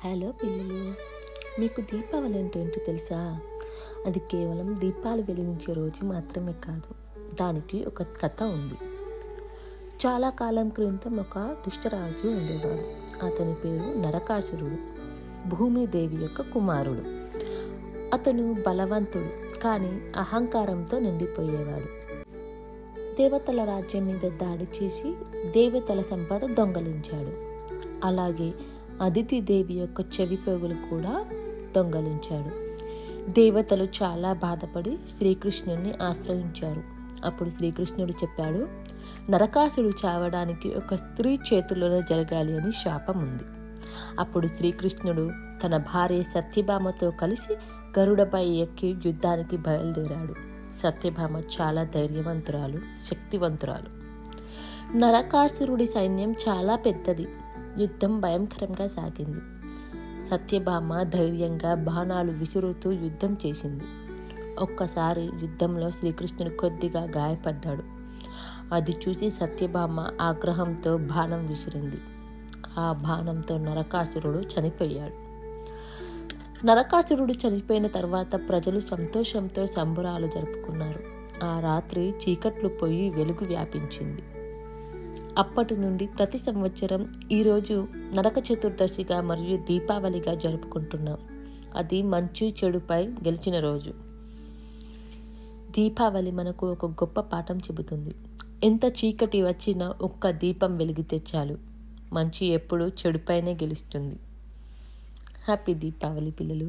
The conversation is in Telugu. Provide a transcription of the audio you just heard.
హలో పిల్లలు, మీకు దీపావళి అంటే ఏంటో తెలుసా? అది కేవలం దీపాలు వెలిగించే రోజు మాత్రమే కాదు, దానికి ఒక కథ ఉంది. చాలా కాలం క్రితం ఒక దుష్టరాజు ఉండేవాడు. అతని పేరు నరకాసురుడు, భూమిదేవి యొక్క కుమారుడు. అతను బలవంతుడు, కానీ అహంకారంతో నిండిపోయేవాడు. దేవతల రాజ్యం మీద దాడి చేసి దేవతల సంపద దొంగలించాడు. అలాగే అదితి దేవి యొక్క చెవి పోగులు కూడా దొంగలించాడు. దేవతలు చాలా బాధపడి శ్రీకృష్ణుడిని ఆశ్రయించారు. అప్పుడు శ్రీకృష్ణుడు చెప్పాడు, నరకాసుడు చావడానికి ఒక స్త్రీ చేతుల్లోనే జరగాలి అని శాపం ఉంది. అప్పుడు శ్రీకృష్ణుడు తన భార్య సత్యభామతో కలిసి గరుడపై ఎక్కి యుద్ధానికి బయలుదేరాడు. సత్యభామ చాలా ధైర్యవంతురాలు, శక్తివంతురాలు. నరకాసురుడి సైన్యం చాలా పెద్దది. యుద్ధం భయంకరంగా సాగింది. సత్యభామ ధైర్యంగా బాణాలు విసురుతూ యుద్ధం చేసింది. ఒక్కసారి యుద్ధంలో శ్రీకృష్ణుడు కొద్దిగా గాయపడ్డాడు. అది చూసి సత్యభామ ఆగ్రహంతో బాణం విసిరింది. ఆ బాణంతో నరకాసురుడు చనిపోయాడు. నరకాసురుడు చనిపోయిన తర్వాత ప్రజలు సంతోషంతో సంబురాలు జరుపుకున్నారు. ఆ రాత్రి చీకట్లు పోయి వెలుగు వ్యాపించింది. అప్పటి నుండి ప్రతి సంవత్సరం ఈరోజు నరక చతుర్దశిగా మరియు దీపావళిగా జరుపుకుంటున్నాం. అది మంచు చెడుపై గెలిచిన రోజు. దీపావళి మనకు ఒక గొప్ప పాఠం చెబుతుంది. ఎంత చీకటి వచ్చినా ఒక్క దీపం వెలిగితే చాలు, మంచి ఎప్పుడు చెడుపైనే గెలుస్తుంది. హ్యాపీ దీపావళి పిల్లలు.